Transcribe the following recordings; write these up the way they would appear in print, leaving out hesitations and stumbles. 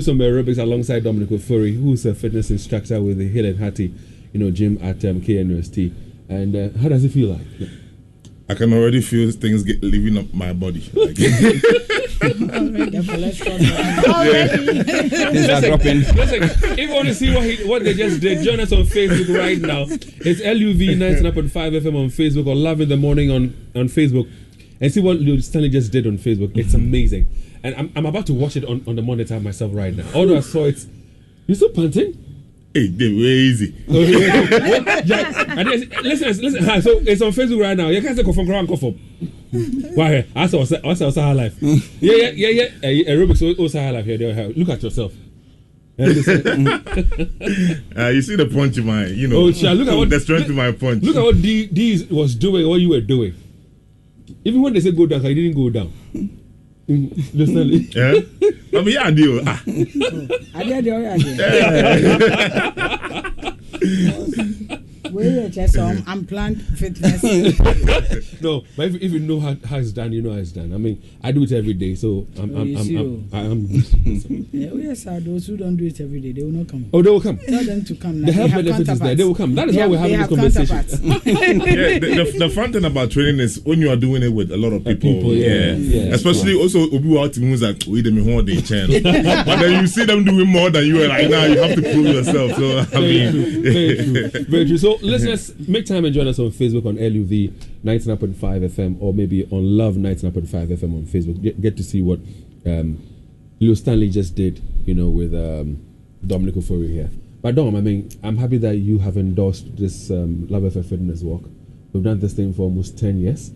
some aerobics alongside Dominic Ofori, who's a fitness instructor with the Hill and Hattie, gym at KNUST. And how does it feel like? I can already feel things leaving up my body. Like. Listen, if you want to see what they just did, join us on Facebook right now. It's LUV 99.5 FM on Facebook, or Love in the Morning on Facebook, and see what Leo Stanley just did on Facebook. It's amazing. And I'm about to watch it on the monitor myself right now. Although I saw it, you still panting? Hey, they're easy. Listen. So it's on Facebook right now. You can't say confirm. Why? I saw High Life. Yeah. Aerobics also High Life here. Look at yourself. You see the punch in my, look at what the strength in my punch. Look at what D was doing, what you were doing. Even when they said go down, I didn't go down. Listen. Yeah. I mean, yeah, deal. I'm planned fitness. No, but if you know how it's done, you know how it's done. I mean, I do it every day, so I'm yes, those who don't do it every day, they will not come. Oh, they will come. Tell them to come. The health benefits is there. They will come. That is why we're having this conversation. The fun thing about training is when you are doing it with a lot of people. Especially also Obi out who's like, we them hold the channel. But then you see them doing more than you are like, now you have to prove yourself. So very true. So listeners, make time and join us on Facebook on LUV 99.5 FM, or maybe on Love 99.5 FM on Facebook. Get to see what Leo Stanley just did, with Dominic Ofori here. But Dom, I mean, I'm happy that you have endorsed this Love FF Fitness Walk. We've done this thing for almost 10 years,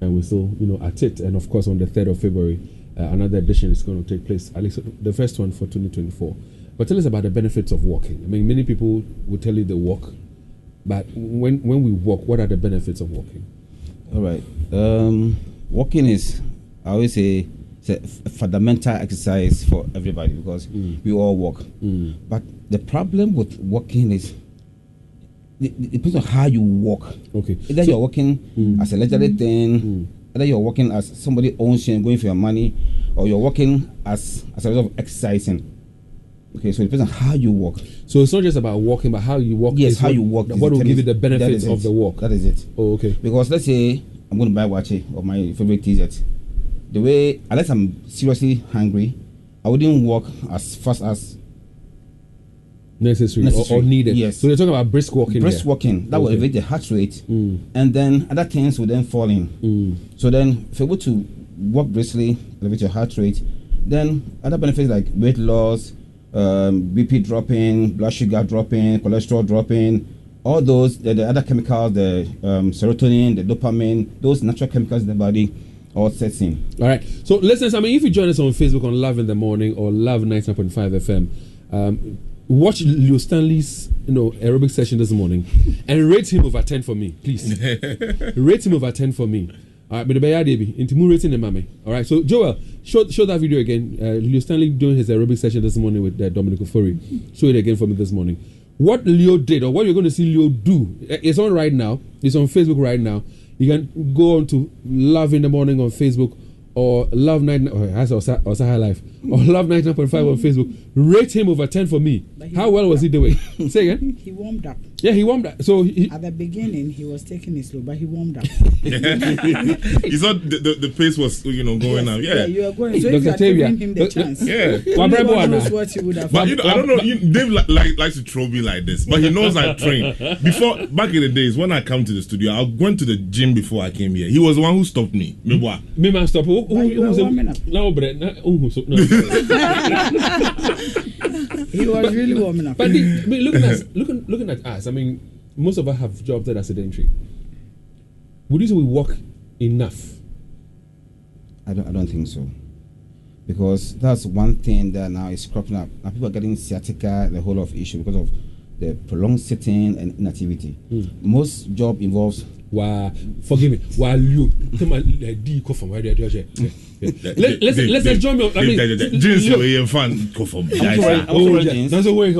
and we're still, at it. And of course, on the 3rd of February, another edition is going to take place, at least the first one for 2024. But tell us about the benefits of walking. I mean, many people will tell you they walk, but when we walk, what are the benefits of walking? All right. Walking is, I always say, it's a fundamental exercise for everybody because we all walk. But the problem with walking is it depends on how you walk. Okay. Either you're walking as a leisurely thing, either you're walking as somebody owns you and going for your money, or you're walking as a result of exercising. Okay, so it depends on how you walk. So it's not just about walking, but how you walk. Yes, how you walk. What will give you the benefits of the walk? That is it. Oh, okay. Because let's say I'm going to buy Wache or my favorite T-shirt. The way, unless I'm seriously hungry, I wouldn't walk as fast as necessary. Or needed. Yes. So they're talking about brisk walking. Brisk walking. That will elevate the heart rate, and then other things will then fall in. So then, if you're able to walk briskly, elevate your heart rate, then other benefits like weight loss, BP dropping, blood sugar dropping, cholesterol dropping, all those, the other chemicals, the serotonin, the dopamine, those natural chemicals in the body, all sets in. All right. So listeners, I mean, if you join us on Facebook on Love in the Morning or Love 99.5 FM, watch Leo Stanley's aerobic session this morning and rate him over 10 for me, please. Rate him over 10 for me. All right, but the baby into more rating the mommy. All right, so Joel, show that video again. Leo Stanley doing his aerobic session this morning with Dominic Ofori. Show it again for me this morning. What Leo did, or what you're going to see Leo do, it's on right now. It's on Facebook right now. You can go on to Love in the Morning on Facebook, or Love 9 or High Life, or Love 99.5 on Facebook. Rate him over 10 for me. How well was he doing? Say again. He warmed up. Yeah, he warmed up. So at the beginning, he was taking it slow, but he warmed up. You thought the pace was going up. Yeah, you are going. So if you are giving him the chance, God knows what he would have. But I don't know. Dave likes to throw me like this, but he knows I train. Before, back in the days when I come to the studio, I went to the gym before I came here. He was the one who stopped me. Me man stop. He was really warming up. But looking at us, I mean, most of us have jobs that are sedentary. Would you say we walk enough? I don't think so, because that's one thing that now is cropping up. Now people are getting sciatica, the whole of issue because of the prolonged sitting and inactivity. Most job involves. Wow, forgive me. While you come on, from where they are. Let's join me. I mean, jeans are fun. That's a way.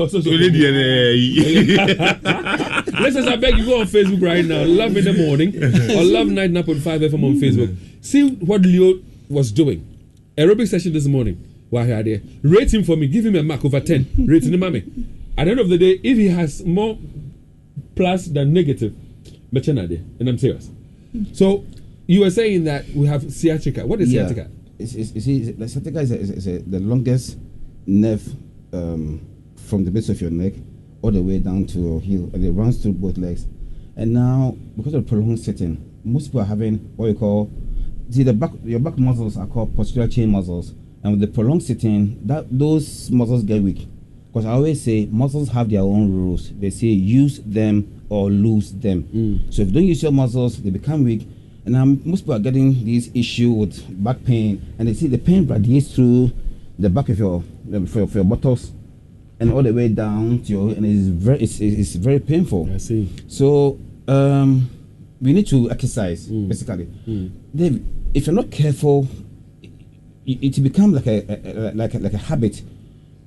Listen, I beg you, go on Facebook right now. Love in the Morning or Love 99.5 FM on Facebook. See what Leo was doing. Aerobic session this morning. Why there? Rate him for me. Give him a mark over 10. Rate him, mommy. At the end of the day, if he has more plus than negative, and I'm serious. So you were saying that we have sciatica. What is sciatica? The sciatica is the longest nerve from the base of your neck all the way down to your heel, and it runs through both legs. And now, because of prolonged sitting, most people are having what we call your back muscles are called posterior chain muscles, and with the prolonged sitting, those muscles get weak. Because I always say muscles have their own rules. They say use them or lose them. So if you don't use your muscles, they become weak. And most people are getting this issue with back pain, and they see the pain radiates through the back of your buttocks and all the way down to your, and it's very painful. I see. So we need to exercise basically. Dave, if you're not careful, it becomes like a habit.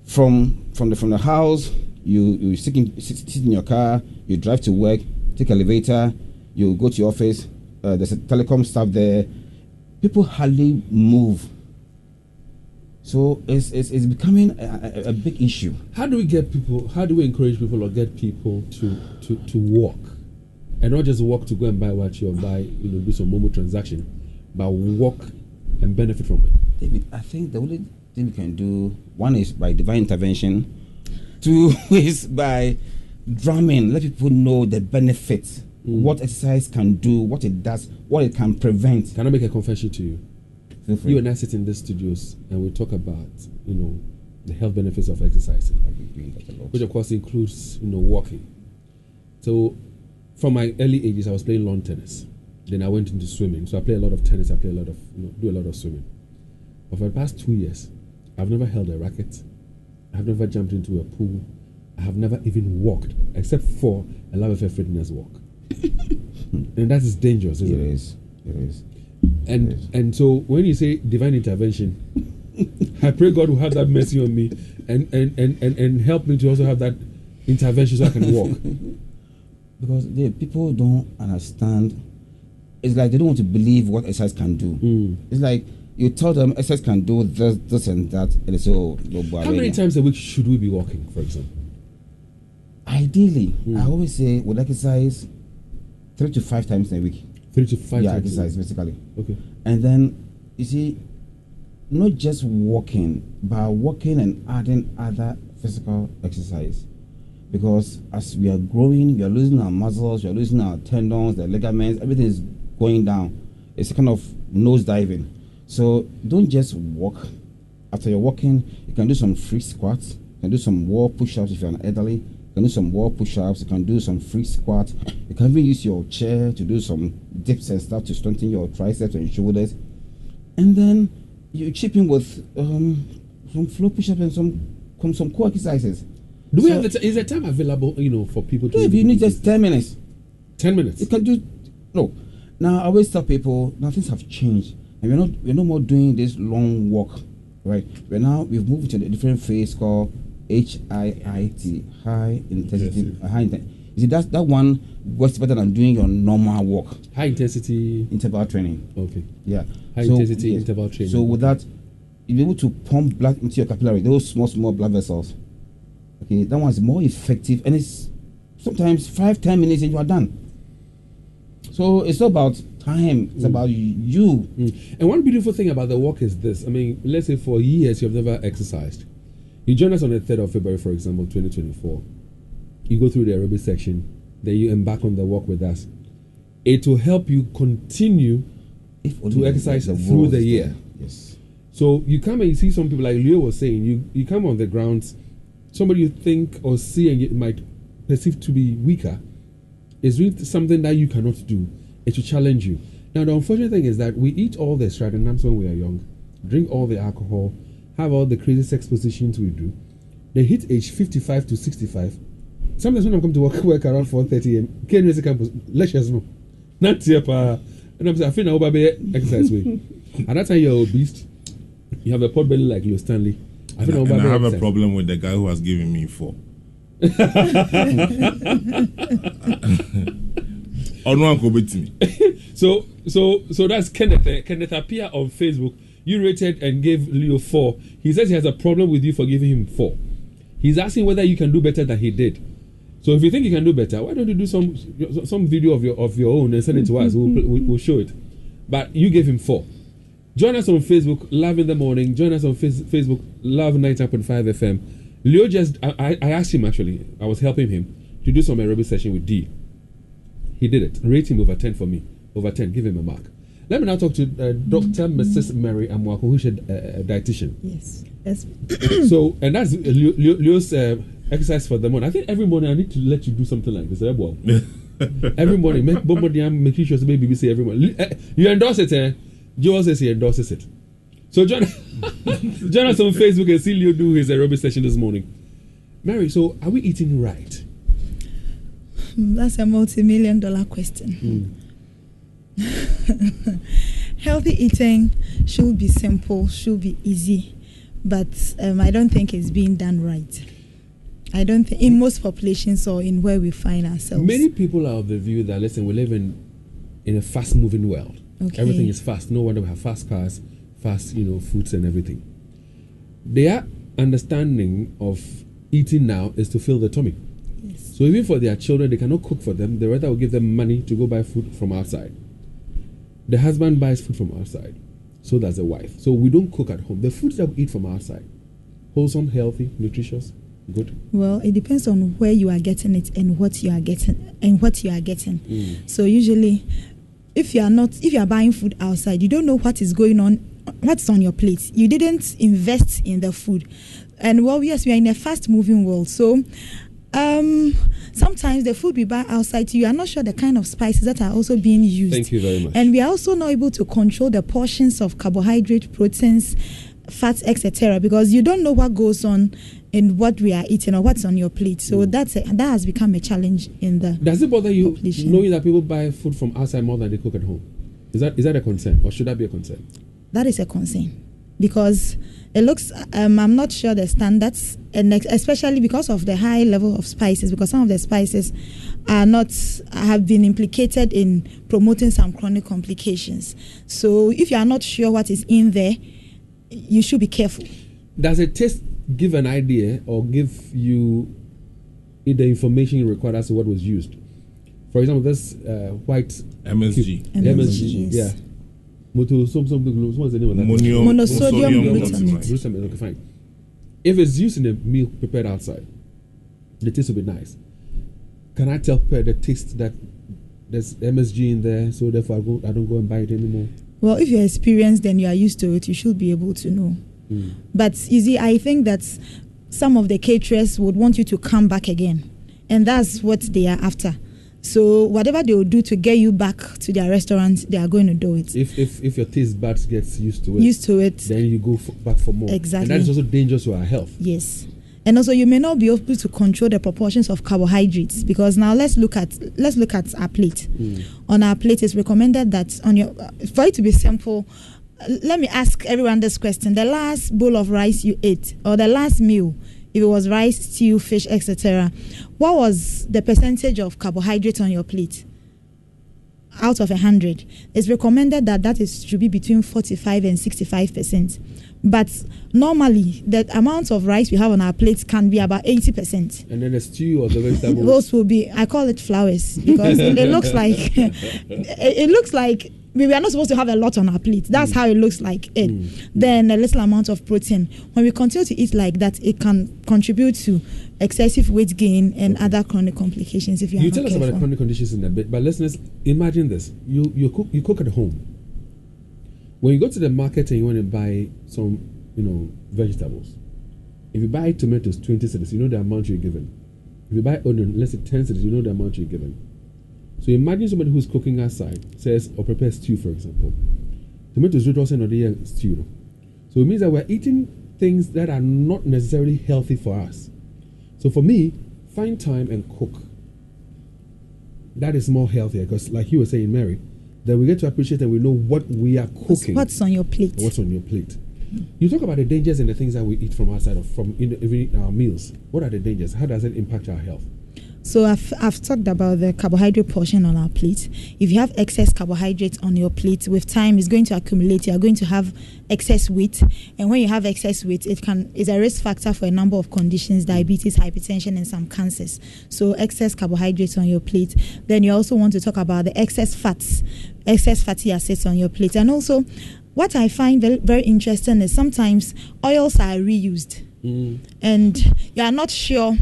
From the house, you sit in your car, you drive to work, take elevator, you go to your office. There's a telecom staff there. People hardly move, so it's becoming a big issue. How do we encourage people or get people to walk, and not just walk to go and buy what you buy, do some Momo transaction, but walk and benefit from it? David, I think the only thing we can do, one is by divine intervention, two is by drumming, let people know the benefits, what exercise can do, what it does, what it can prevent. Can I make a confession to you? You and I sit in the studios and we talk about the health benefits of exercising, which of course includes walking. So from my early ages I was playing lawn tennis, then I went into swimming. So I play a lot of tennis, I play a lot of do a lot of swimming. But for the past 2 years I've never held a racket. I've never jumped into a pool. I have never even walked, except for a Love Affair fitness walk. And that is dangerous, isn't it? It is. And so when you say divine intervention, I pray God will have that mercy on me and help me to also have that intervention so I can walk. Because people don't understand. It's like they don't want to believe what exercise can do. It's like you tell them exercise can do this and that, and they say, oh, no. How many times a week should we be walking, for example? Ideally, I always say with exercise, 3 to 5 times a week. 3 to 5 times. Yeah, exercise basically. Okay. And then you see, not just walking, but walking and adding other physical exercise. Because as we are growing, we are losing our muscles, we are losing our tendons, the ligaments, everything is going down. It's kind of nose diving. So don't just walk. After you're walking, you can do some free squats, you can do some wall push-ups if you're an elderly, you can do some wall push-ups, you can do some free squats, you can even use your chair to do some dips and stuff to strengthen your triceps and shoulders. And then you chip in with some floor push-ups and some core exercises. Is there time available, for people to? Yeah, you need just 10 minutes. 10 minutes. You can do. No. Now I always tell people, now things have changed. And we're no more doing this long walk, right? We've moved to a different phase called HIIT, high intensity. You see, that one works better than doing your normal walk. High intensity interval training. Okay. Yeah. Intensity interval training. So with that, you'll be able to pump blood into your capillary, those small blood vessels. Okay, that one's more effective, and it's sometimes 5-10 minutes and you are done. So it's not about time, it's about you. And one beautiful thing about the walk is this. I mean, let's say for years you have never exercised. You join us on the 3rd of February, for example, 2024. You go through the aerobic section, then you embark on the walk with us. It will help you continue to exercise through the year. Yes. So you come and you see some people, like Leo was saying, you come on the grounds, somebody you think or see and you might perceive to be weaker is doing something that you cannot do. It will challenge you. Now, the unfortunate thing is that we eat all the stratagons when we are young, drink all the alcohol, have all the crazy sex positions we do. They hit age 55 to 65. Sometimes when I come to work around 4:30 a.m., can you campus lectures no? Not here, pa. And I'm saying, I feel now baby exercise way. At that time you're obese. You have a pot belly like Leo Stanley. I have a problem with the guy who has given me 4. Or no one could beat me. So that's Kenneth. Kenneth appear on Facebook. You rated and gave Leo 4. He says he has a problem with you for giving him 4. He's asking whether you can do better than he did. So if you think you can do better, why don't you do some video of your own and send it to us? We'll show it. But you gave him 4. Join us on Facebook, Love in the Morning. Join us on Facebook, Love 90.5 FM. Leo I asked him actually, I was helping him to do some aerobic session with D. He did it. Rate him over 10 for me. Over 10. Give him a mark. Let me now talk to Dr. Mrs. Mary Amwako, who's a dietitian. Yes. So, and that's Leo's exercise for the morning. I think every morning I need to let you do something like this. Every morning, make sure baby say every morning. You endorse it, Joel says he endorses it. So join us on Facebook and see Leo do his aerobic session this morning. Mary, so are we eating right? That's a multi-million-dollar question. Healthy eating should be simple, should be easy, but I don't think it's being done right. I don't think in most populations or in where we find ourselves. Many people are of the view that, listen, we live in a fast-moving world. Okay. Everything is fast. No wonder we have fast cars, fast, foods and everything. Their understanding of eating now is to fill the tummy. Yes. So even for their children, they cannot cook for them. They rather will give them money to go buy food from outside. The husband buys food from outside. So does the wife. So we don't cook at home. The foods that we eat from outside, wholesome, healthy, nutritious, good. Well, it depends on where you are getting it and what you are getting. So usually, if you are buying food outside, you don't know what is going on, what's on your plate. You didn't invest in the food. And well, yes, we are in a fast-moving world. So sometimes the food we buy outside, you are not sure the kind of spices that are also being used. Thank you very much. And we are also not able to control the portions of carbohydrate, proteins, fats, etc. because you don't know what goes on in what we are eating or what's on your plate. So that has become a challenge in the Does it bother you population. knowing that people buy food from outside more than they cook at home? Is that a concern, or should that be a concern? That is a concern, because it looks, I'm not sure the standards, and especially because of the high level of spices, because some of the spices have been implicated in promoting some chronic complications. So if you are not sure what is in there, you should be careful. Does a taste give an idea or give you the information you require as to what was used? For example, this white MSG. Yeah. What's the name of that? Monosodium glutamate. Glutamate. Okay, fine. If it's used in a meal prepared outside, the taste will be nice. Can I tell the taste that there's MSG in there, so therefore I don't go and buy it anymore? Well, if you're experienced, then you are used to it, you should be able to know. But you see, I think that some of the caterers would want you to come back again, and that's what they are after. So whatever they will do to get you back to their restaurant, they are going to do it. If your taste buds gets used to it, then you go back for more. Exactly. And that is also dangerous to our health. Yes. And also, you may not be able to control the proportions of carbohydrates, because now let's look at our plate. On our plate, it's recommended that for it to be simple, let me ask everyone this question: the last bowl of rice you ate, or the last meal, if it was rice, stew, fish, etc., what was the percentage of carbohydrates on your plate? Out of 100, it's recommended that should be between 45 and 65%. But normally, the amount of rice we have on our plates can be about 80%. And then the stew or the vegetables? Those will be, I call it flowers, because it looks like we are not supposed to have a lot on our plate. That's how it looks like it. Then a little amount of protein. When we continue to eat like that, it can contribute to excessive weight gain and other chronic complications if you are not tell us careful. about the chronic conditions in a bit, but listeners, imagine this. You cook at home. When you go to the market and you want to buy some, vegetables, if you buy tomatoes, 20 cedis, you know the amount you're given. If you buy onion, let's say 10 cedis, you know the amount you're given. So imagine somebody who's cooking outside, says, or prepares stew, for example. Tomatoes don't also know the stew. So it means that we're eating things that are not necessarily healthy for us. So for me, find time and cook. That is more healthier, because like you were saying, Mary, that we get to appreciate and we know what we are cooking. What's on your plate? What's on your plate? You talk about the dangers and the things that we eat from outside or from even our meals. What are the dangers? How does it impact our health? So I've talked about the carbohydrate portion on our plate. If you have excess carbohydrates on your plate, with time it's going to accumulate. You are going to have excess weight, and when you have excess weight, it's a risk factor for a number of conditions: diabetes, hypertension, and some cancers. So excess carbohydrates on your plate. Then you also want to talk about the excess fatty acids on your plate, and also what I find very, very interesting is sometimes oils are reused, and you are not sure.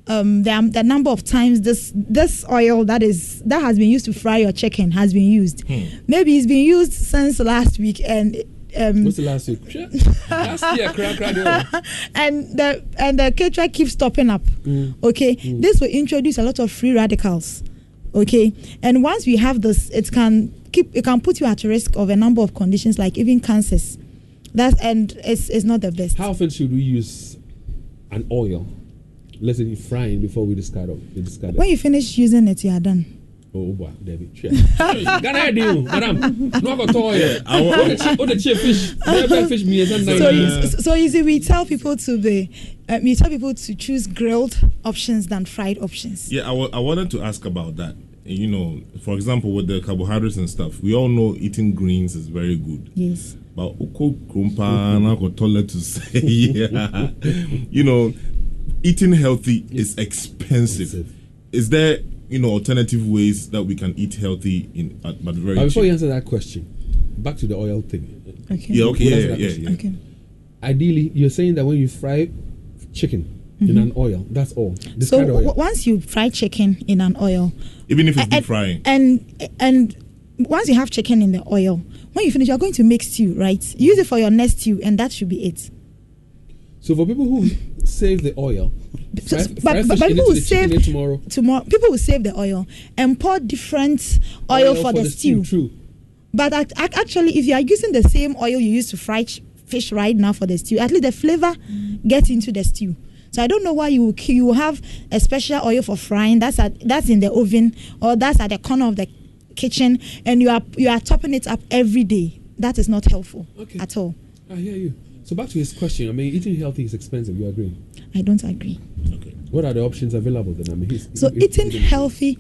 The number of times this oil that has been used to fry your chicken has been used. Maybe it's been used since last week, and what's the last week? Last year, and the caterer keeps topping up. Okay, this will introduce a lot of free radicals. Okay, and once we have this, it can put you at risk of a number of conditions like even cancers. It's not the best. How often should we use an oil? Let's say frying before we discard it. When you finish using it, you are done. Oh, boy, David. Can I do, madam? No, I got oil. Oh, the chief fish. So you see, we tell people to choose grilled options than fried options. Yeah, I wanted to ask about that. You know, for example, with the carbohydrates and stuff, we all know eating greens is very good. Yes. But to say, yeah, you know, eating healthy is expensive. Is there, alternative ways that we can eat healthy but very cheap? Before you answer that question, back to the oil thing. Okay. Yeah. Okay. Yeah. Okay. Ideally, you're saying that when you fry chicken in an oil, that's all. Once you fry chicken in an oil, even if it's deep frying, and once you have chicken in the oil, when you finish, you're going to make stew, right? Use it for your next stew, and that should be it. So for people who save the oil, but people will save tomorrow. People will save the oil and pour different oil for the stew. True. But actually, if you are using the same oil you use to fry fish right now for the stew, at least the flavor gets into the stew. So I don't know why you have a special oil for frying. That's in the oven, or that's at the corner of the kitchen, and you are topping it up every day. That is not helpful at all. I hear you. So back to his question. I mean, eating healthy is expensive. You agree? I don't agree. Okay. What are the options available then? I mean, eating healthy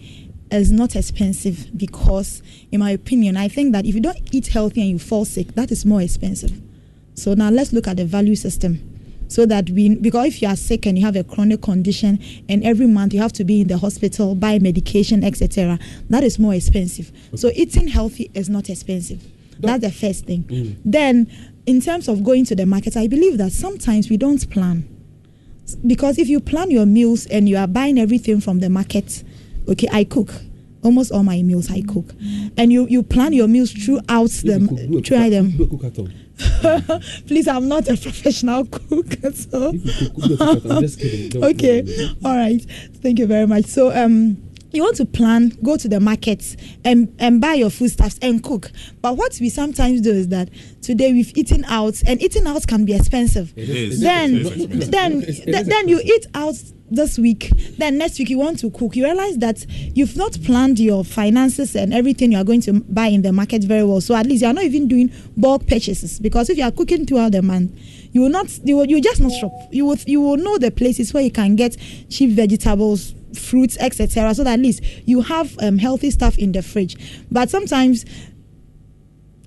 is not expensive because, in my opinion, I think that if you don't eat healthy and you fall sick, that is more expensive. So now let's look at the value system. So that because if you are sick and you have a chronic condition and every month you have to be in the hospital, buy medication, etc., that is more expensive. Okay. So eating healthy is not expensive. That's the first thing. Then, in terms of going to the market, I believe that sometimes we don't plan. Because if you plan your meals and you are buying everything from the market, okay, I cook. Almost all my meals I cook. And you plan your meals throughout them. Try them. Please, I'm not a professional cook. So. I'm just kidding. Okay. All right. Thank you very much. So, you want to plan, go to the market and buy your foodstuffs and cook. But what we sometimes do is that today we've eaten out, and eating out can be expensive. It is. Then you eat out this week, then next week you want to cook. You realize that you've not planned your finances and everything you are going to buy in the market very well. So at least you are not even doing bulk purchases, because if you are cooking throughout the month, you will just not shop. You will know the places where you can get cheap vegetables, fruits, etc., so that at least you have healthy stuff in the fridge. But sometimes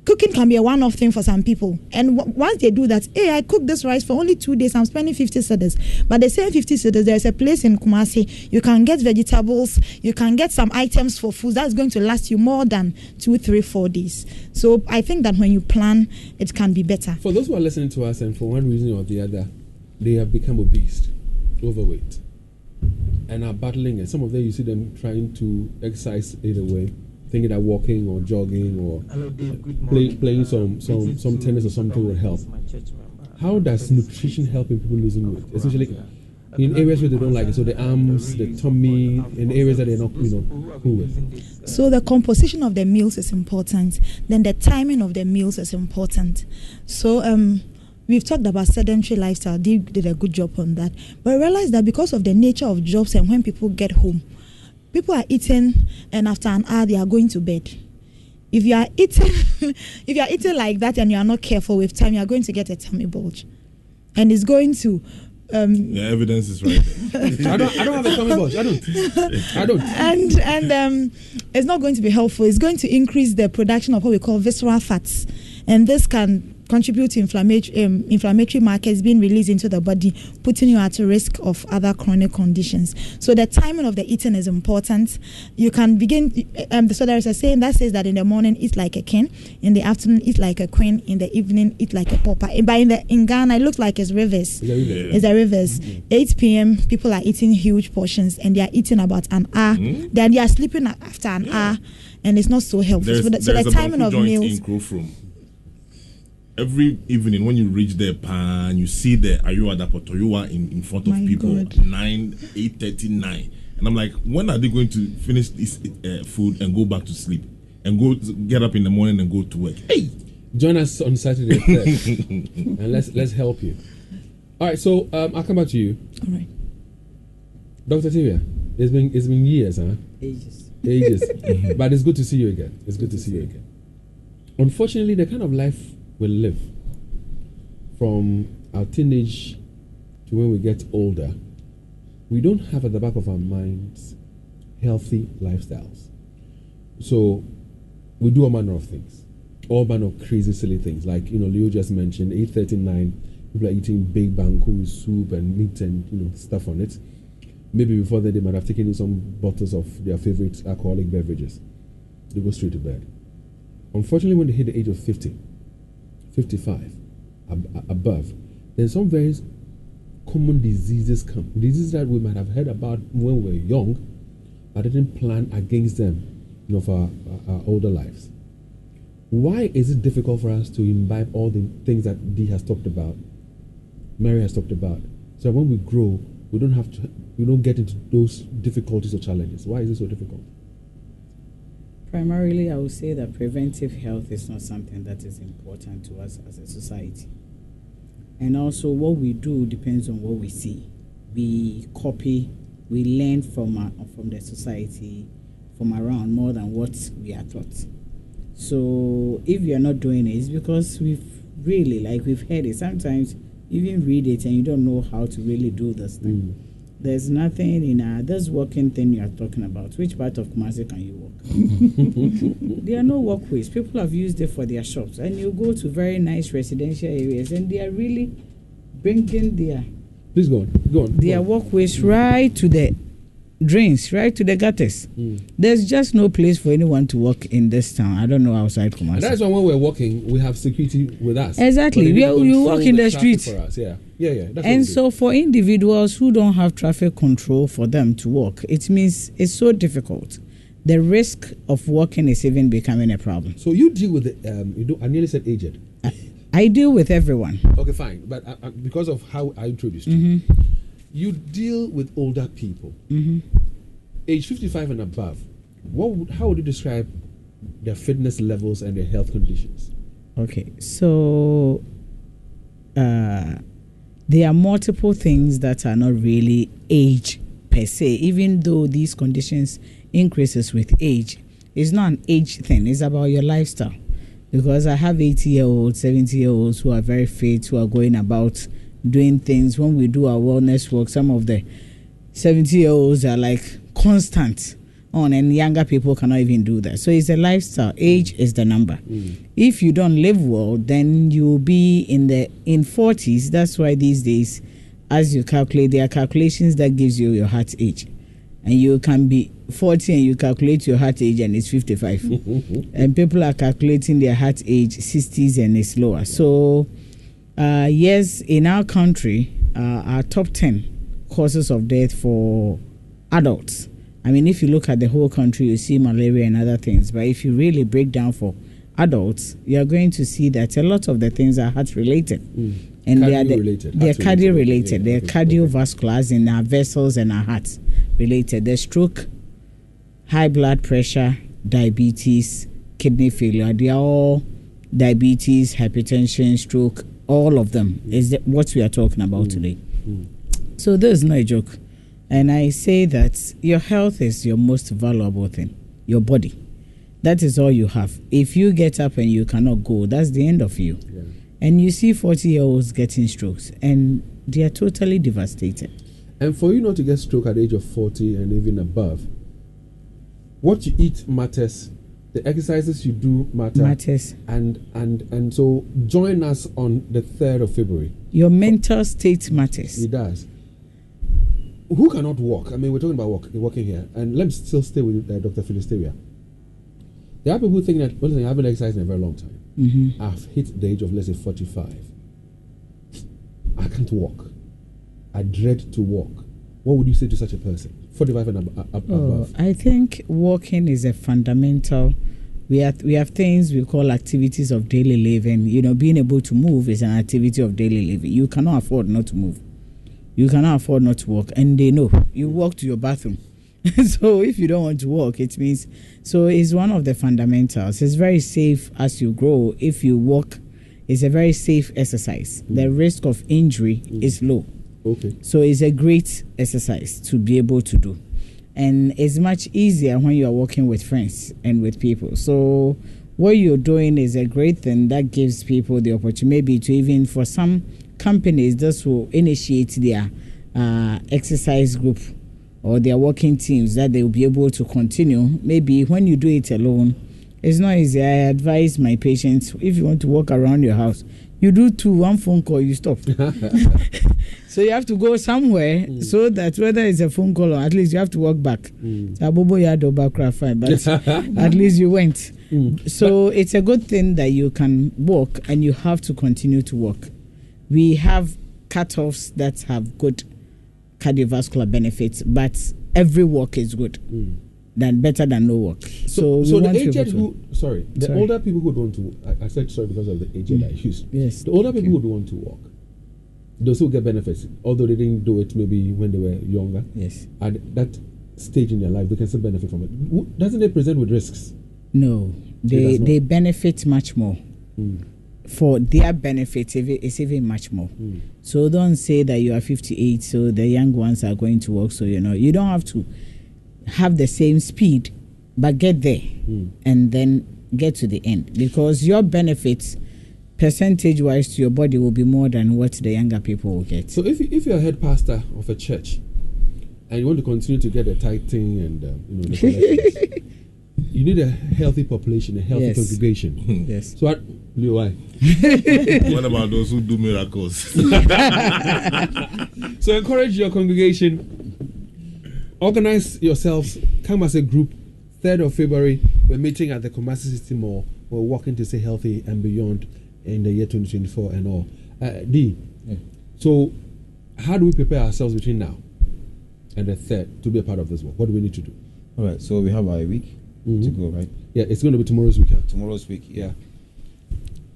cooking can be a one-off thing for some people, and once they do that, hey, I cooked this rice for only 2 days, I'm spending 50 cedis. But the same 50 cedis, there's a place in Kumasi, you can get vegetables, you can get some items for food that's going to last you more than 2, 3, 4 days. So I think that when you plan, it can be better. For those who are listening to us and for one reason or the other, they have become obese, overweight, and are battling it. Some of them, you see them trying to exercise either way, thinking that walking or jogging or playing some tennis or something will help. How does nutrition help in people losing weight, especially in areas where they don't like it? So the arms, the tummy, in areas that they're not cool with. So the composition of the meals is important. Then the timing of the meals is important. So we've talked about sedentary lifestyle. They did a good job on that. But I realized that because of the nature of jobs and when people get home, people are eating, and after an hour they are going to bed. If you are eating like that and you are not careful with time, you are going to get a tummy bulge, and it's going to evidence is right there. I don't have a tummy bulge. I don't. And it's not going to be helpful. It's going to increase the production of what we call visceral fats, and this can contribute to inflammatory markers being released into the body, putting you at a risk of other chronic conditions. So the timing of the eating is important. You can begin. So there is a saying that says that in the morning eat like a king, in the afternoon eat like a queen, in the evening eat like a pauper. But in Ghana it looks like it's reverse. It's a reverse. 8 p.m. people are eating huge portions, and they are eating about an hour. Then they are sleeping after an hour, and it's not so helpful. So the timing of meals. Every evening when you reach there, you see the Ayoada Potoyoa in front of people, 8:30, 9. And I'm like, when are they going to finish this food and go back to sleep? And get up in the morning and go to work? Hey! Join us on Saturday and let's help you. All right, so I'll come back to you. All right. Dr. Tivia, it's been years, huh? Ages. But it's good to see you again. Unfortunately, the kind of life we live from our teenage to when we get older, we don't have at the back of our minds healthy lifestyles. So we do all manner of things, all manner of crazy, silly things. Like, Leo just mentioned, 8:39, people are eating big banku with soup and meat and, stuff on it. Maybe before that, they might have taken in some bottles of their favorite alcoholic beverages. They go straight to bed. Unfortunately, when they hit the age of 50, 55 above, then some very common diseases come. Diseases that we might have heard about when we were young, but didn't plan against them, for our older lives. Why is it difficult for us to imbibe all the things that Dee has talked about, Mary has talked about, so that when we grow, we don't get into those difficulties or challenges? Why is it so difficult? Primarily, I would say that preventive health is not something that is important to us as a society. And also, what we do depends on what we see. We copy, we learn from the society, from around more than what we are taught. So, if you are not doing it, it's because we've heard it. Sometimes you even read it and you don't know how to really do this thing. There's nothing in this walking thing you are talking about. Which part of Kumasi can you walk? There are no walkways. People have used it for their shops. And you go to very nice residential areas and they are really bringing their... Please go on. Their walkways right to the drains, right to the gutters. There's just no place for anyone to walk in this town. I don't know outside Kumasi. And that's why when we're walking, we have security with us. Exactly. You walk in the street. For us. Yeah. And so for individuals who don't have traffic control for them to walk, it means it's so difficult. The risk of walking is even becoming a problem. So you deal with it. I nearly said aged. I deal with everyone. Okay, fine. But because of how I introduced you, you deal with older people, age 55 and above. How would you describe their fitness levels and their health conditions? Okay, so there are multiple things that are not really age per se, even though these conditions increases with age. It's not an age thing, it's about your lifestyle. Because I have 80-year-olds, 70-year-olds who are very fit, who are going about doing things. When we do our wellness work, some of the 70-year-olds are like constant on, and younger people cannot even do that. So it's a lifestyle. Age is the number. If you don't live well, then you'll be in 40s. That's why these days, as you calculate, there are calculations that gives you your heart age. And you can be 40 and you calculate your heart age and it's 55. And people are calculating their heart age 60s and it's lower. So yes, in our country, our top 10 causes of death for adults. I mean, if you look at the whole country, you see malaria and other things. But if you really break down for adults, you are going to see that a lot of the things are heart-related. And they are cardio-related. They're cardiovascular, as in our vessels and our hearts related. There's stroke, high blood pressure, diabetes, kidney failure. They are all diabetes, hypertension, stroke, all of them is what we are talking about today. So there's no joke. And I say that your health is your most valuable thing, your body. That is all you have. If you get up and you cannot go, that's the end of you. And you see 40-year-olds getting strokes, and they are totally devastated. And for you not to get stroke at the age of 40 and even above, what you eat matters. The exercises you do matters. And so join us on the 3rd of February. Your mental state matters. It does. Who cannot walk? I mean, we're talking about walking here. And let me still stay with Dr. Philisteria. There are people who think that, well, I haven't exercised in a very long time. Mm-hmm. I've hit the age of, let's say, 45. I can't walk. I dread to walk. What would you say to such a person? 45 and above. I think walking is a fundamental. We have things we call activities of daily living. You know, being able to move is an activity of daily living. You cannot afford not to move. You cannot afford not to walk. And they know. You walk to your bathroom. So if you don't want to walk, it means... So it's one of the fundamentals. It's very safe as you grow. If you walk, it's a very safe exercise. The risk of injury is low. Okay. So it's a great exercise to be able to do. And it's much easier when you are working with friends and with people. So what you're doing is a great thing that gives people the opportunity, maybe to even, for some companies, this will initiate their exercise group or their working teams that they will be able to continue. Maybe when you do it alone, it's not easy. I advise my patients, if you want to walk around your house, you do 2, 1 phone call, you stop. So you have to go somewhere so that whether it's a phone call or at least you have to walk back. But at least you went. So it's a good thing that you can walk and you have to continue to walk. We have cutoffs that have good cardiovascular benefits, but every walk is good. Better than no work. So the aged the older people who don't want to, I said sorry because of the aged I used. Yes. The older people who don't want to walk, they still get benefits, although they didn't do it maybe when they were younger. Yes. At that stage in their life, they can still benefit from it. Doesn't it present with risks? No, they benefit much more. For their benefit, it's even much more. So don't say that you are 58, so the young ones are going to work. So you don't have to have the same speed, but get there and then get to the end, because your benefits percentage wise to your body will be more than what the younger people will get. So if you're a head pastor of a church and you want to continue to get the tithing and the collections, you need a healthy population, a healthy congregation. Yes. So why? What about those who do miracles? So encourage your congregation. Organize yourselves, come as a group. 3rd of February, we're meeting at the Kumasi City Mall. We're walking to stay healthy and beyond in the year 2024 and all. So how do we prepare ourselves between now and the 3rd to be a part of this work? What do we need to do? All right, so we have a week to go, right? Yeah, it's going to be tomorrow's weekend. Tomorrow's week, yeah.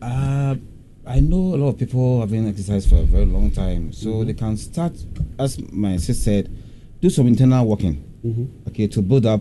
I know a lot of people have been exercising for a very long time, so they can start, as my sister said, do some internal working, okay, to build up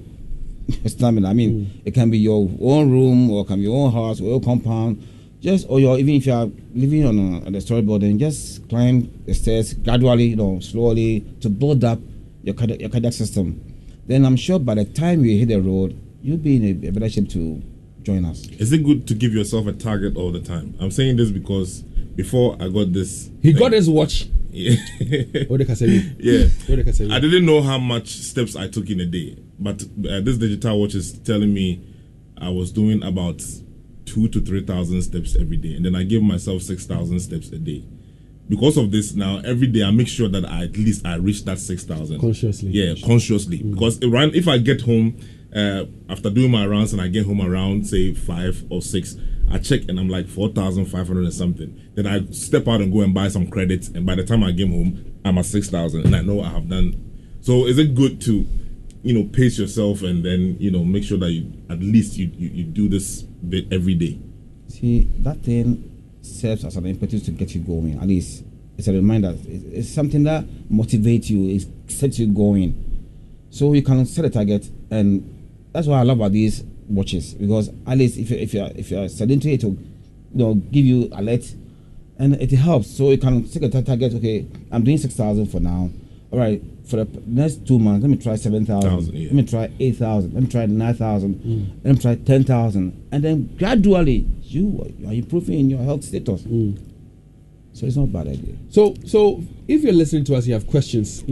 stamina. I mean, it can be your own room, or it can be your own house, or your compound, even if you are living on the storyboard, then just climb the stairs gradually, slowly, to build up your cardiac system. Then I'm sure by the time you hit the road, you'll be in a better shape to join us. Is it good to give yourself a target all the time? I'm saying this because before I got this, he got his watch. Yeah. Yeah. I didn't know how much steps I took in a day, but this digital watch is telling me I was doing about 2,000 to 3,000 steps every day, and then I gave myself 6,000 steps a day. Because of this, now every day I make sure that I reach that 6,000 consciously. Yeah, consciously. Because if I get home after doing my rounds and I get home around say 5 or 6, I check and I'm like 4,500 or something. Then I step out and go and buy some credits, and by the time I get home, I'm at 6,000, and I know I have done. So is it good to, pace yourself and then make sure that you at least you do this bit every day? See, that thing serves as an impetus to get you going. At least it's a reminder. It's something that motivates you. It sets you going. So you can set a target, and that's what I love about these watches, because at least if you're sedentary, it will give you alert, and it helps. So you can set a target. Okay, I'm doing 6,000 for now. All right, for the next 2 months, let me try 7,000. Let me try 8,000. Let me try 9,000. Let me try 10,000, and then gradually you are improving in your health status. So it's not a bad idea. So if you're listening to us, you have questions,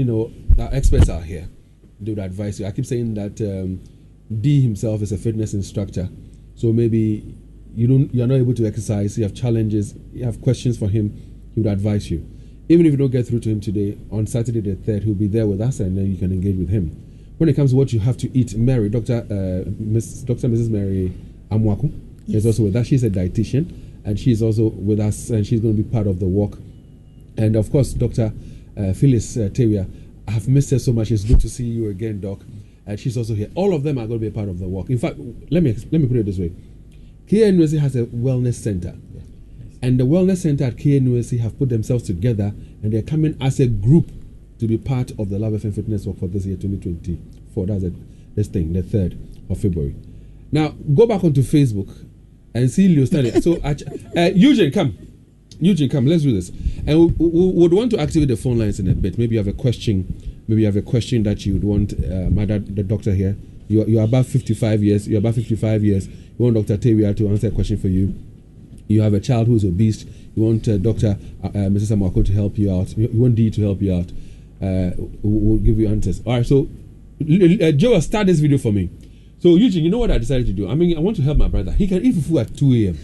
our experts are here. They would advise you. I keep saying that D himself is a fitness instructor. So maybe you're not able to exercise, you have challenges, you have questions for him, he would advise you. Even if you don't get through to him today, on Saturday the 3rd, he'll be there with us and then you can engage with him. When it comes to what you have to eat, Mary, Mrs. Mary Amwaku is also with us. She's a dietitian and she's also with us and she's going to be part of the walk. And of course, Dr. Phyllis Tewia, I have missed her so much. It's good to see you again, Doc. And she's also here. All of them are going to be a part of the walk. In fact, let me put it this way. KNUSC has a wellness center. And the wellness center at KNUSC have put themselves together and they're coming as a group to be part of the Love FM Fitness Walk for this year 2024. That's this thing, the 3rd of February. Now, go back onto Facebook and see Leo Stanley. So, Eugene, come. Let's do this. And we would want to activate the phone lines in a bit. Maybe you have a question. That you would want the doctor here. You're above 55 years. You want Dr. Tewia to answer a question for you. You have a child who's obese. You want Dr. Mrs. Amwako to help you out. You want D to help you out. We'll give you answers. All right. So, Joe, start this video for me. So, Eugene, you know what I decided to do? I want to help my brother. He can eat fufu at 2 a.m.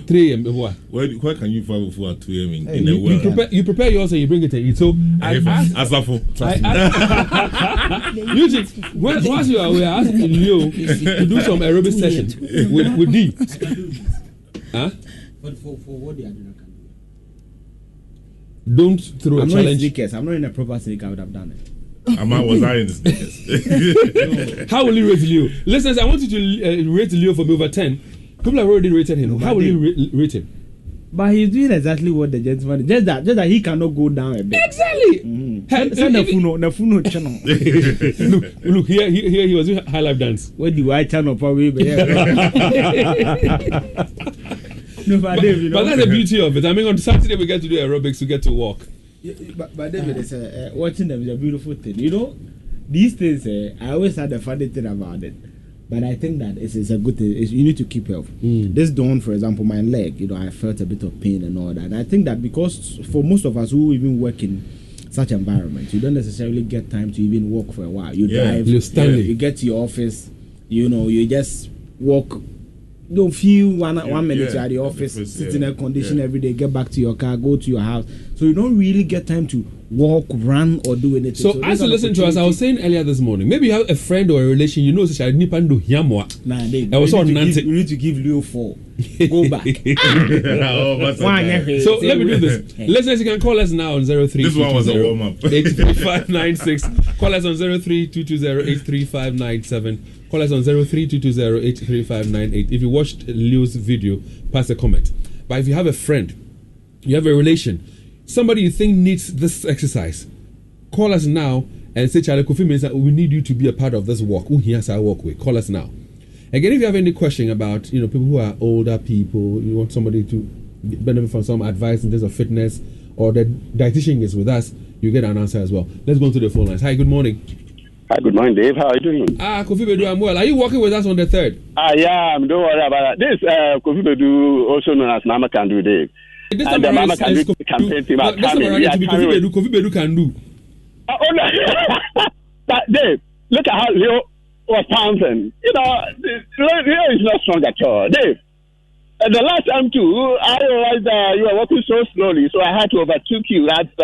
3 a.m. Where can you find fufu at 2 a.m. in the world? You prepare yours and you bring it and eat. So, Eugene, once you are aware, I asked Leo to do some aerobic session with D. Huh? But for what they are doing, I can do it. Don't throw a challenge. I'm not in a proper sneaker, I would have done it. Was I in the sneakers? How will you rate Leo? Listeners, I want you to rate Leo for me over 10. People have already rated him. How will you rate him? But he's doing exactly what the gentleman just that he cannot go down a bit. Exactly. Send the Funo channel. Look here he was doing high life dance. Where the white channel probably No, but that's the beauty of it. On Saturday we get to do aerobics, we get to walk. Yeah, but David, it's watching them is a beautiful thing. These things, I always had a funny thing about it. But I think that it's a good thing. You need to keep health. This dawn, for example, my leg, I felt a bit of pain and all that. And I think that because for most of us who even work in such environments, you don't necessarily get time to even walk for a while. You drive, you get to your office, you just walk. Don't feel one minute you're at the office, sit in air condition every day, get back to your car, go to your house. So you don't really get time to walk, run, or do anything. So as you listen to us, I was saying earlier this morning, maybe you have a friend or a relation, such a Nipando Yamwa. You need to give Leo 4. Go back. So let me do this. Listeners, you can call us now on 03. This one was a warm up. 83596. Call us on 03-220-83597. Call us on 03-220-83598. If you watched Leo's video, pass a comment. But if you have a friend, you have a relation, somebody you think needs this exercise, call us now and say, Charlie Kofi means that we need you to be a part of this walk. Who hears our walkway? Call us now. Again, if you have any question about people who are older people, you want somebody to benefit from some advice in terms of fitness, or the dietitian is with us, you get an answer as well. Let's go to the phone lines. Hi, good morning. Hi, good morning, Dave. How are you doing? Kofi Bedu, I'm well. Are you working with us on the 3rd? Yeah, don't worry about that. This Kofi Bedu, also known as Mama Can Do, Dave. This time around, campaign team are coming. Kofi Bedu can do. But Dave, look at how Leo was pouncing. Leo is not strong at all. Dave, the last time too, I realized you were walking so slowly, so I had to overtake you at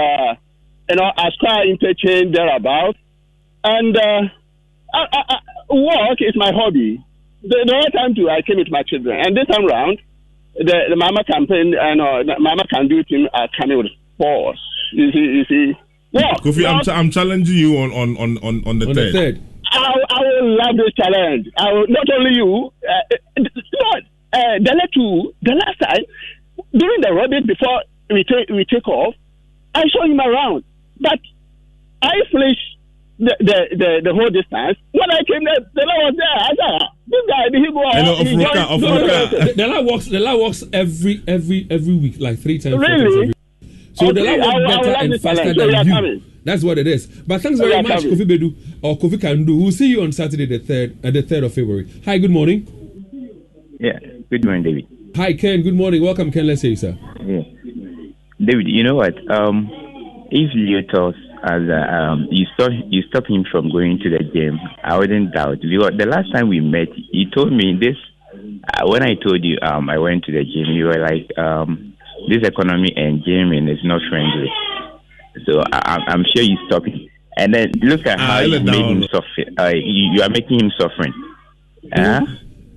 Asqa interchange thereabouts. And work is my hobby. The other time too, I came with my children, and this time round, the Mama campaign and Mama Can Do team are coming with force. You see. Walk. Kofi, I'm challenging you on the 3rd. I will love this challenge. I will, not only you. The last time during the rabbit before we take off, I saw him around, but I finished the whole distance. When I came there, the law was there. I said, this guy, did he go out? The law walks every week, like 3 times. Really? So the law walks better and faster than you. That's what it is. But thanks very much, Kofi Bedu, or Kofi Can Do. We'll see you on Saturday, the 3rd of February. Hi, good morning. Yeah, good morning, David. Hi, Ken. Good morning. Welcome, Ken. Let's hear you, sir. Yeah. David, you know what? If Leo tells us you stop him from going to the gym, I wouldn't doubt. Because the last time we met, he told me this. When I told you I went to the gym, you were like, this economy and gymming is not friendly. So I'm sure you stopped him. And then look at how you made him suffer. You are making him suffering.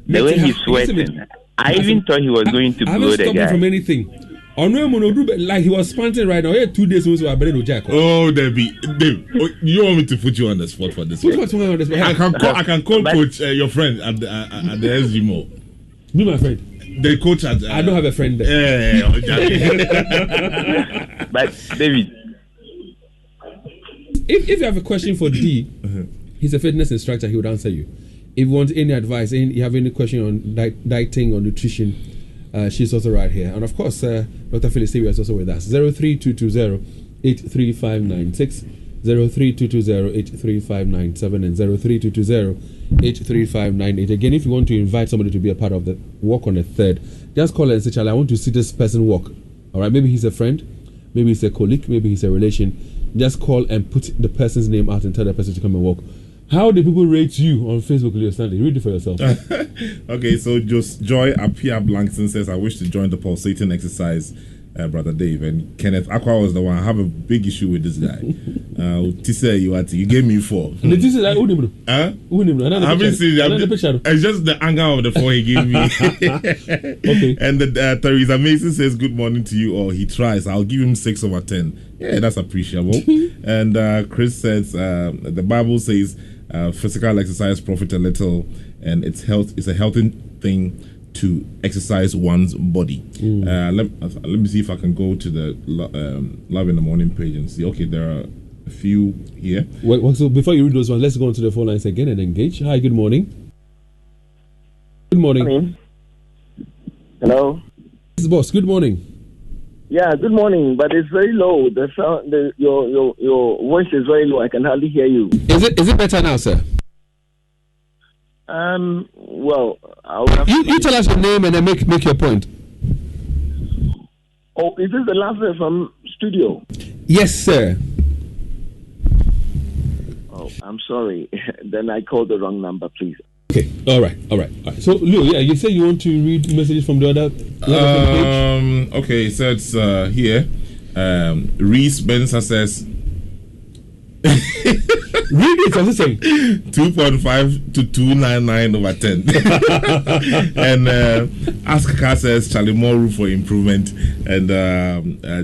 The way he's sweating. I even thought he was going to blow the guy. I haven't stopped him from anything. Like he was panting right now. 2 days ago, I better no jack. Oh, Dave, you want me to put you on the spot for this? I can call coach your friend at the SG Mall. Be my friend. The coach at. I don't have a friend there. But David, if you have a question for D, he's a fitness instructor. He would answer you. If you want any advice, you have any question on dieting or nutrition, she's also right here. And of course, Dr. Phyllis is also with us. 03220-83596, 03220-83597, and 03220-83598. Again, if you want to invite somebody to be a part of the walk on the 3rd, just call and say, Charlie, I want to see this person walk. All right, maybe he's a friend, maybe he's a colleague, maybe he's a relation. Just call and put the person's name out and tell the person to come and walk. How do people rate you on Facebook, Leo Stanley? Read it for yourself. Okay, so just Joy Apia Blankson says, I wish to join the pulsating exercise, Brother Dave. And Kenneth Aqua was the one. I have a big issue with this guy. Tisa, you gave me 4. I haven't seen it. It's just the angle of the 4 he gave me. Okay. And Theresa Mason says, good morning to you all. He tries. I'll give him 6 over 10. Yeah, that's appreciable. And Chris says, the Bible says, physical exercise profit a little, and it's a healthy thing to exercise one's body. Let me see if I can go to the Love in the Morning page and see. Okay, there are a few here. Well, so before you read those ones, let's go on to the phone lines again and engage. Hi, good morning. Good morning. Hello. This is Boss. Good morning. Yeah, good morning, but it's very low. The sound, your voice is very low. I can hardly hear you. Is it better now, sir? Well, I'll have you tell us your name and then make your point. Oh, is this the last one from studio? Yes, sir. Oh, I'm sorry. Then I called the wrong number, please. Okay, all right. So, Leo, yeah, you say you want to read messages from the other page? Okay, so it's here. Reese Benza says, read it, I'm saying 2.5 to 299 over 10. And Askaka says, Charlie, more room for improvement. And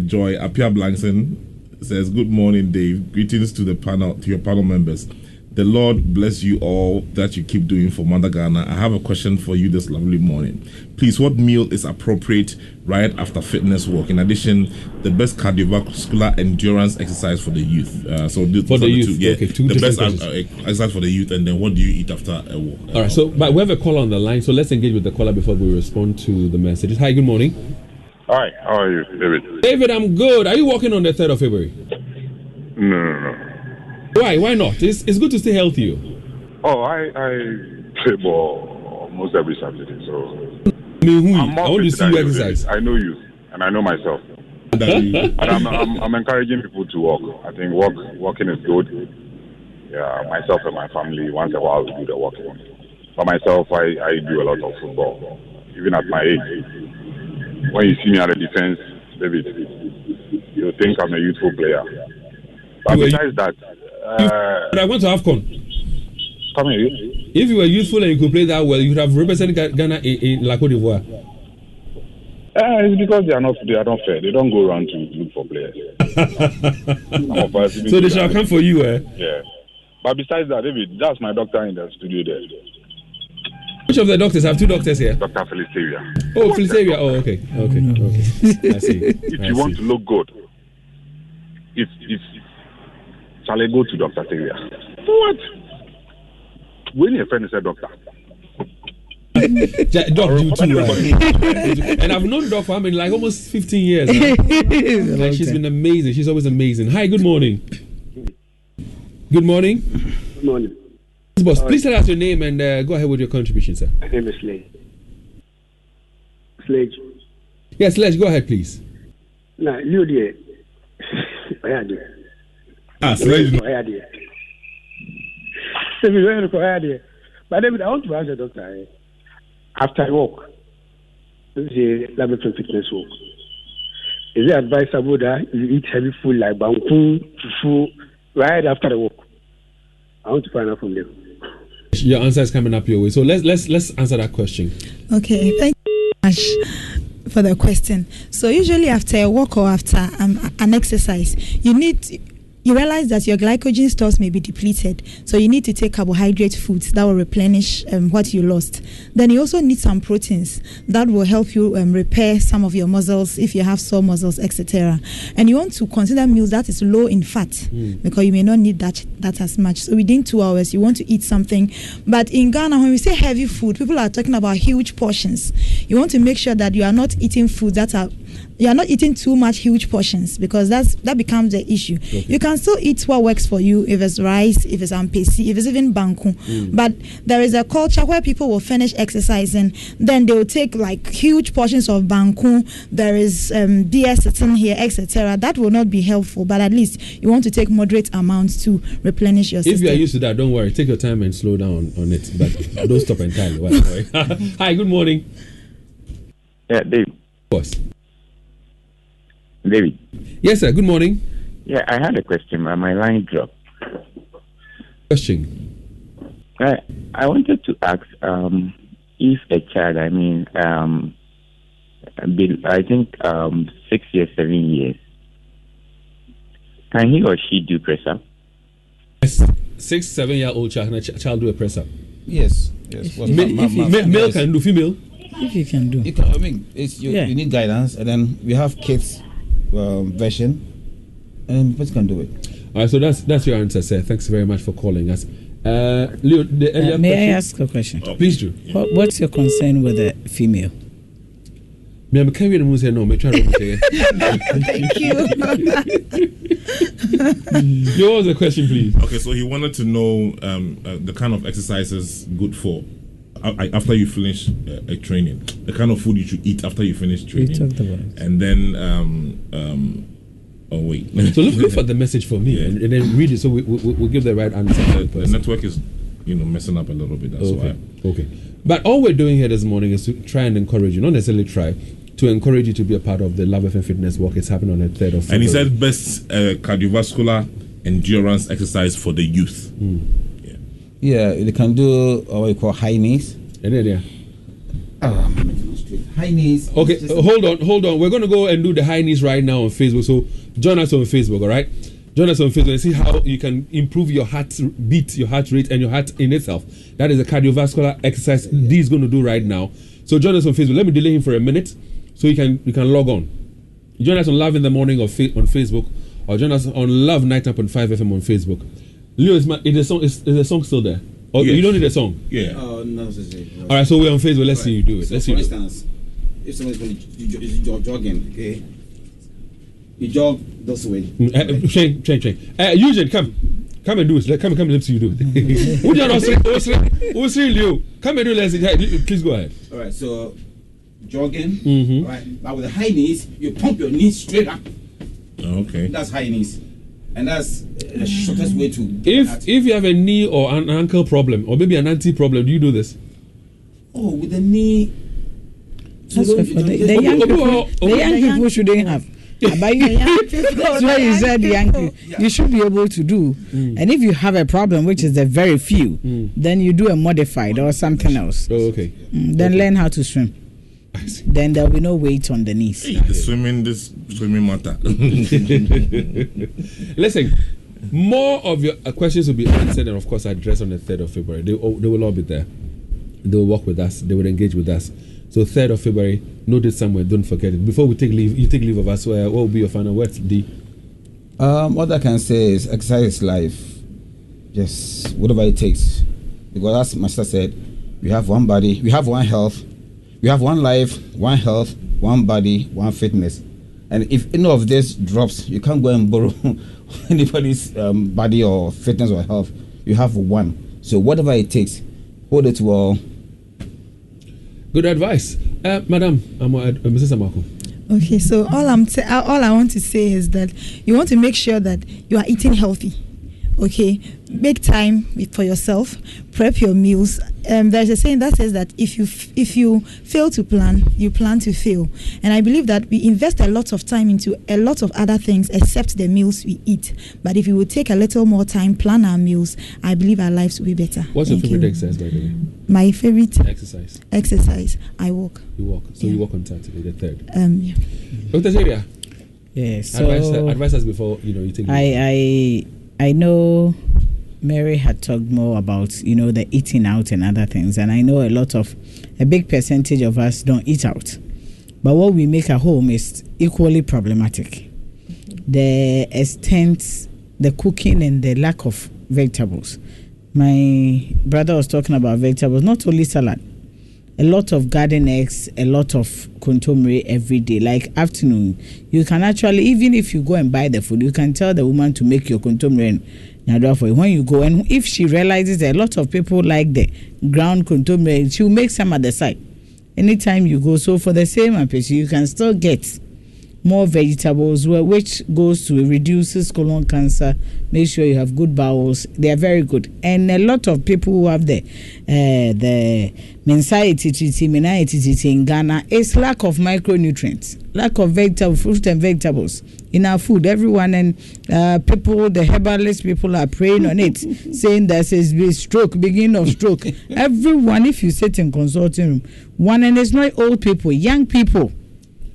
Joy Apia Blankson says, good morning, Dave. Greetings to your panel members. The Lord bless you all that you keep doing for Mother Ghana. I have a question for you this lovely morning. Please, what meal is appropriate right after fitness walk? In addition, the best cardiovascular endurance exercise for the youth. For the youth, okay. The best exercise for the youth, and then what do you eat after a walk? All right, so but we have a caller on the line, so let's engage with the caller before we respond to the messages. Hi, good morning. Hi, how are you, David? David, I'm good. Are you walking on the 3rd of February? No. Why not? It's good to stay healthy. Oh, I play ball almost every Saturday, so I want to see you exercise. I know you, and I know myself. And I'm encouraging people to walk. I think walking is good. Yeah, myself and my family, once in a while we do the walking. For myself, I do a lot of football, even at my age. When you see me at the defense, David, you think I'm a youthful player. But besides that, but I want to have con. Come here. If you were youthful and you could play that well, you would have represented Ghana in La Côte d'Ivoire. It's because they are not fair. They don't go around to look for players. So they shall come for you, eh? Yeah. But besides that, David, that's my doctor in the studio there. Which of the doctors? I have 2 doctors here. Dr. Feliceria. Oh, Feliceria. Oh, okay. I see. If you want to look good, it's shall I go to Dr. Teria? What? When your friend is a doctor. Doc, you too, right? And I've known Doc for like almost 15 years. Like she's been amazing. She's always amazing. Hi, good morning. Good morning. Good morning. Boss, please tell us your name and go ahead with your contribution, sir. My name is Sledge. Yes, Sledge, go ahead, please. Now, you dear. I do. So I do. So we went to idea. But David, I want to ask the doctor. After I walk, the laboratory fitness walk. Is it advisable that you eat heavy food like banku, fufu, right after the walk? I want to find out from them. Your answer is coming up your way. So let's answer that question. Okay, thank you much for the question. So usually after a walk or after an exercise, you realize that your glycogen stores may be depleted, so you need to take carbohydrate foods that will replenish what you lost. Then you also need some proteins that will help you repair some of your muscles if you have sore muscles, etc. And you want to consider meals that is low in fat because you may not need that as much. So within 2 hours, you want to eat something. But in Ghana, when we say heavy food, people are talking about huge portions. You want to make sure that you are not eating food you are not eating too much huge portions because that becomes the issue. Okay. You can still eat what works for you, if it's rice, if it's ampesi, if it's even banku. But there is a culture where people will finish exercising, then they will take like huge portions of banku. There is beer sitting here, etc. That will not be helpful, but at least you want to take moderate amounts to replenish your system. If you are used to that, don't worry. Take your time and slow down on it, but don't stop entirely. Hi, good morning. Yeah, David. Of course. David. Yes, sir. Good morning. Yeah, I had a question, but my line dropped. Question. I wanted to ask if a child, I think 6 years, 7 years, can he or she do press up? Yes. 6-7-year-old child do a press up. Yes. Male can do, female. If you can do, you need guidance, and then we have kids version, and person can do it. All right, so that's your answer, sir. Thanks very much for calling us. Leo, the earlier may I ask a question? Please do. What's your concern with the female? I'm carrying the say no. Me try to say. Thank you. What was the question, please? Okay, so he wanted to know the kind of exercises good for after you finish a training, the kind of food you should eat after you finish training. We talked about it. And then oh wait. So look for the message for me and then read it so we'll give the right answer. The network is messing up a little bit. That's why. Okay. But all we're doing here this morning is to try and encourage you, not necessarily try, to encourage you to be a part of the Love FM Fitness Walk. It's happening on the 3rd of February. And he said best cardiovascular endurance exercise for the youth. Yeah, they can do what we call high knees. High knees. Okay, hold on. We're going to go and do the high knees right now on Facebook. So join us on Facebook, all right? Join us on Facebook and see how you can improve your heart beat, your heart rate, and your heart in itself. That is a cardiovascular exercise D is going to do right now. So join us on Facebook. Let me delay him for a minute so you can log on. Join us on Love in the Morning on Facebook, or join us on Love 99.5 FM on Facebook. Leo, is the song still there? Or you don't need a song? Yeah. Oh, no. All right, so we're on Facebook. Let's see you do it. So for instance, if somebody's going to jogging, okay, you jog this way. Change. Eugene, come and do it. Come and let's see you do it. Leo, come and do it. Please go ahead. All right, so jogging, all right, but with the high knees, you pump your knees straight up. Okay. That's high knees. And that's the shortest way to if you have a knee or an ankle problem or maybe an ankle problem, do you do this? Oh, with the knee. That's what the young people shouldn't have. But that's why you said young people. You should be able to do. And if you have a problem, which is the very few, then you do a modified or something else. Oh, okay. Then learn how to swim. Then there will be no weight on the knees. This swimming matter. Listen, more of your questions will be answered and of course addressed on the 3rd of February. They will all be there. They will work with us. They will engage with us. So 3rd of February, note it somewhere. Don't forget it. Before we take leave, you take leave of us. What will be your final words, D? What I can say is exercise is life. Just whatever it takes. Because as Master said, we have one body, we have one health. We have one life, one health, one body, one fitness. And if any of this drops, you can't go and borrow anybody's body or fitness or health. You have one. So whatever it takes, hold it well. Good advice. Madam, Mrs. Amako. Okay, so all I want to say is that you want to make sure that you are eating healthy. Okay, make time for yourself, prep your meals. There's a saying that says that if you fail to plan, you plan to fail. And I believe that we invest a lot of time into a lot of other things except the meals we eat. But if we would take a little more time, plan our meals, I believe our lives will be better. What's your favorite exercise, by the way? My favorite exercise. I walk. You walk. So you walk on Saturday, the 3rd. Yeah. Dr. Zeria. Yes. So advise us before you take. I know Mary had talked more about the eating out and other things, and I know a big percentage of us don't eat out, but what we make at home is equally problematic. The extent, the cooking, and the lack of vegetables. My brother was talking about vegetables, not only salad, a lot of garden eggs, a lot of kontomire every day. Like afternoon, you can actually, even if you go and buy the food, you can tell the woman to make your kontomire for you. When you go, and if she realizes that a lot of people like the ground kontomire, she will make some at the side anytime you go. So for the same amount, you can still get more vegetables, which goes to reduces colon cancer. Make sure you have good bowels. They are very good. And a lot of people who have the meningitis in Ghana is lack of micronutrients, lack of fruit and vegetables in our food. Everyone and people, the herbalist people are praying on it, saying that it's stroke, beginning of stroke. Everyone, if you sit in consulting room, and it's not old people, young people.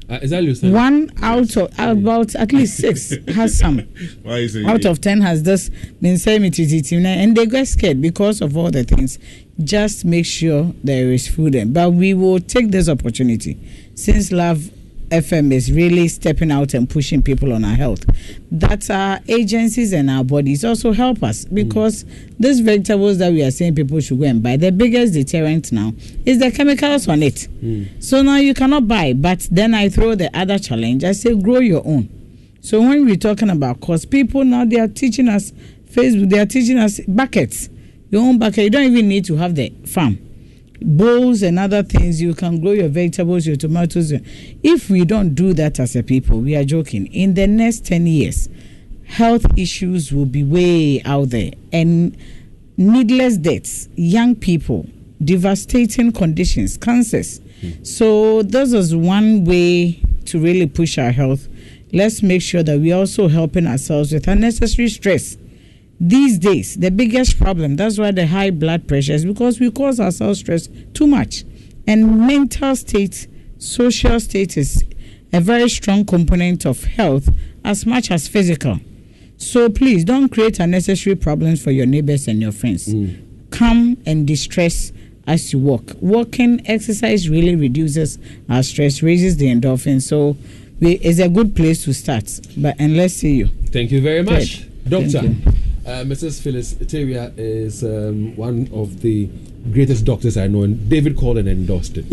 Is that your saying? 1 out of about at least 6 has some. Out of 10 has this meningitis, and they get scared because of all the things. Just make sure there is food in. But we will take this opportunity, since Love FM is really stepping out and pushing people on our health, that our agencies and our bodies also help us, because these vegetables that we are saying people should go and buy, the biggest deterrent now is the chemicals on it. So now you cannot buy. But then I throw the other challenge. I say grow your own. So when we're talking about cost, people now, they are teaching us Facebook, they are teaching us buckets. Your own bucket. You don't even need to have the farm. Bowls and other things, you can grow your vegetables, your tomatoes. If we don't do that as a people, we are joking. In the next 10 years, health issues will be way out there, and needless deaths, young people, devastating conditions, cancers. So this is one way to really push our health. Let's make sure that we're also helping ourselves with unnecessary stress. These days, the biggest problem, that's why the high blood pressure is, because we cause ourselves stress too much. And mental state, social state is a very strong component of health as much as physical. So please don't create unnecessary problems for your neighbors and your friends. Come and distress as you walk. Walking exercise really reduces our stress, raises the endorphin. So it's a good place to start. And let's see you. Thank you very much. Doctor. Mrs. Phyllis Teria is one of the greatest doctors I know, and David called and endorsed it.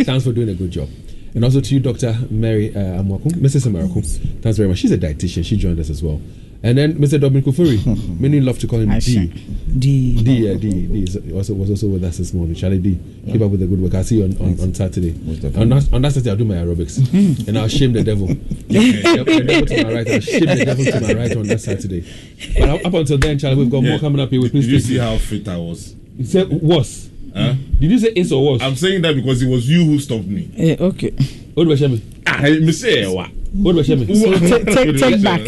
Thanks for doing a good job. And also to you, Dr. Mary Amwakum, Mrs. Amwakum. Thanks very much. She's a dietitian. She joined us as well. And then Mr. Dominic Kufuri. Many love to call him D. D was also with us this morning. Charlie D. Keep up with the good work. I'll see you on Saturday. On that Saturday, I'll do my aerobics. And I'll shame the devil. The devil to my right. I'll shame the devil to my right on that Saturday. But up until then, Charlie, we've got more coming up here. Did you see how fit I was? You said was. Did you say is or was? I'm saying that because it was you who stopped me. Okay. What do I say? I say what? What do I say? So take back.